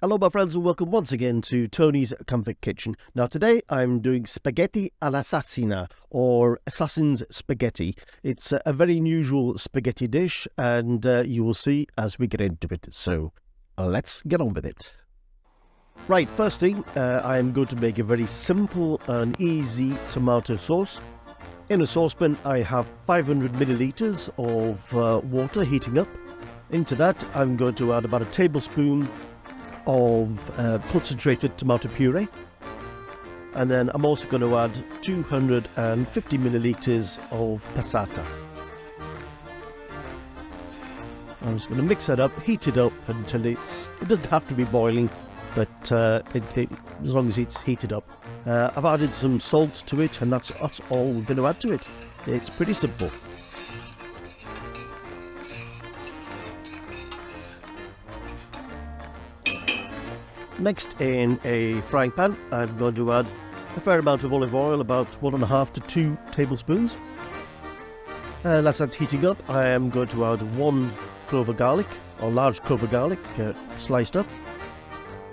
Hello my friends and welcome once again to Tony's Comfort Kitchen. Now today I'm doing spaghetti all'assassina or assassin's spaghetti. It's a very unusual spaghetti dish and you will see as we get into it. So let's get on with it. Right, first thing, I'm going to make a very simple and easy tomato sauce. In a saucepan I have 500 milliliters of water heating up. Into that I'm going to add about a tablespoon of concentrated tomato puree, and then I'm also going to add 250 milliliters of passata. I'm just going to mix that up, heat it up until it doesn't have to be boiling, but as long as it's heated up. I've added some salt to it, and that's all we're going to add to it. It's pretty simple. Next, in a frying pan, I'm going to add a fair amount of olive oil, about 1.5 to 2 tablespoons. And as that's heating up, I am going to add 1 clove of garlic, or large clove of garlic, sliced up,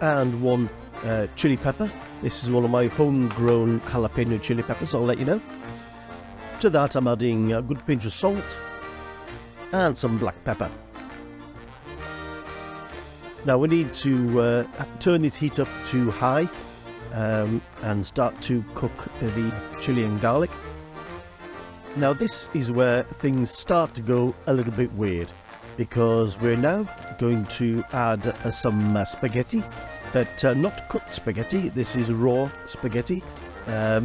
and 1 chili pepper. This is one of my homegrown jalapeno chili peppers, I'll let you know. To that, I'm adding a good pinch of salt and some black pepper. Now we need to turn this heat up to high and start to cook the chili and garlic. Now this is where things start to go a little bit weird, because we're now going to add some spaghetti, but not cooked spaghetti. This is raw spaghetti,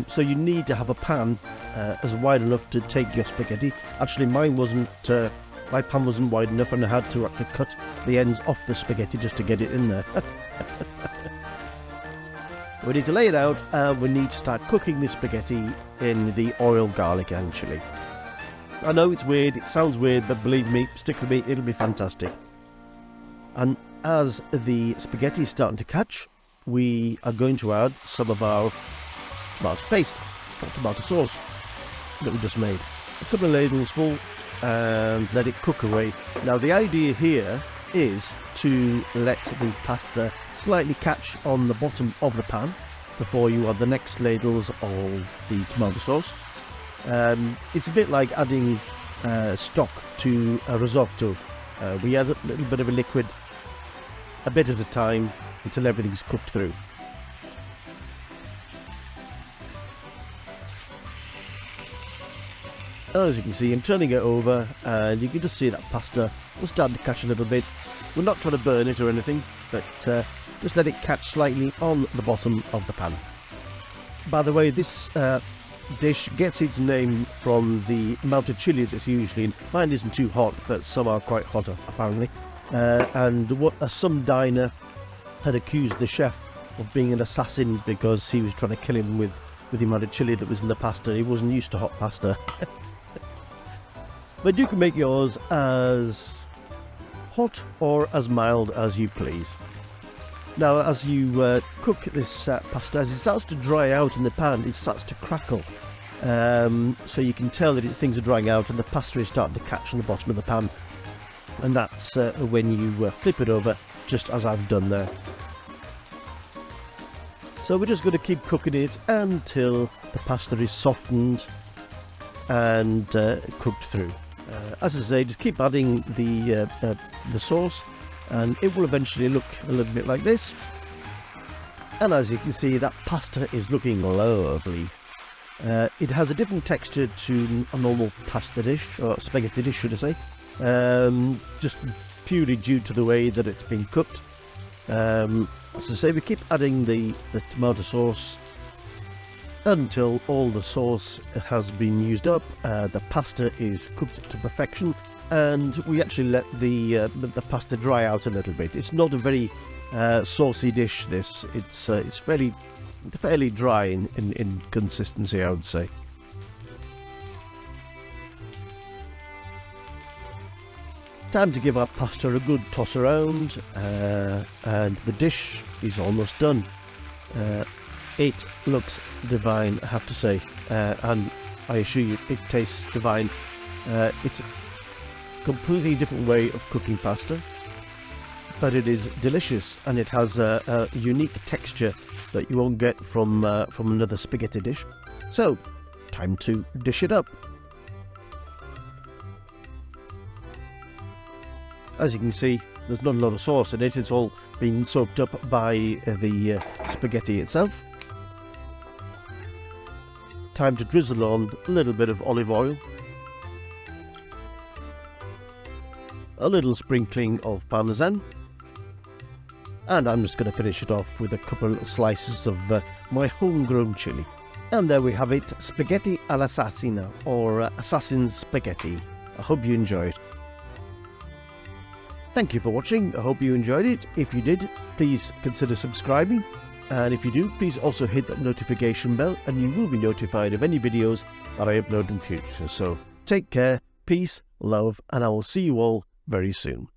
so you need to have a pan as wide enough to take your spaghetti. Actually my pan wasn't wide enough and I had to actually cut the ends off the spaghetti just to get it in there. We need to lay it out and we need to start cooking the spaghetti in the oil, garlic and chili. I know it's weird, it sounds weird, but believe me, stick with me, it'll be fantastic. And as the spaghetti is starting to catch, we are going to add some of our tomato paste, or tomato sauce that we just made. A couple of ladles full, and let it cook away. Now the idea here is to let the pasta slightly catch on the bottom of the pan before you add the next ladles of the tomato sauce. It's a bit like adding stock to a risotto. We add a little bit of a liquid a bit at a time until everything's cooked through. As you can see, I'm turning it over and you can just see that pasta will start to catch a little bit. We're not trying to burn it or anything, but just let it catch slightly on the bottom of the pan. By the way, this dish gets its name from the amount of chili that's usually in. Mine isn't too hot, but some are quite hot apparently. And some diner had accused the chef of being an assassin because he was trying to kill him with the amount of chili that was in the pasta. He wasn't used to hot pasta. But you can make yours as hot or as mild as you please. Now as you cook this pasta, as it starts to dry out in the pan, it starts to crackle. So you can tell that things are drying out and the pasta is starting to catch on the bottom of the pan. And that's when you flip it over, just as I've done there. So we're just going to keep cooking it until the pasta is softened and cooked through. As I say, just keep adding the sauce and it will eventually look a little bit like this. And as you can see, that pasta is looking lovely. It has a different texture to a normal pasta dish, or spaghetti dish should I say, just purely due to the way that it's been cooked. As I say, we keep adding the tomato sauce until all the sauce has been used up, the pasta is cooked to perfection, and we actually let the pasta dry out a little bit. It's not a very saucy dish, this. It's fairly dry in consistency, I would say. Time to give our pasta a good toss around, and the dish is almost done. It looks divine, I have to say, and I assure you it tastes divine. It's a completely different way of cooking pasta. but it is delicious, and it has a unique texture that you won't get from another spaghetti dish. So, time to dish it up. As you can see, there's not a lot of sauce in it. It's all been soaked up by the spaghetti itself. Time to drizzle on a little bit of olive oil, a little sprinkling of parmesan, and I'm just going to finish it off with a couple of slices of my homegrown chili. And there we have it, spaghetti all'assassina, or assassin's spaghetti. I hope you enjoyed. Thank you for watching. I hope you enjoyed it. If you did, please consider subscribing. And if you do, please also hit that notification bell, and you will be notified of any videos that I upload in future. So take care, peace, love, and I will see you all very soon.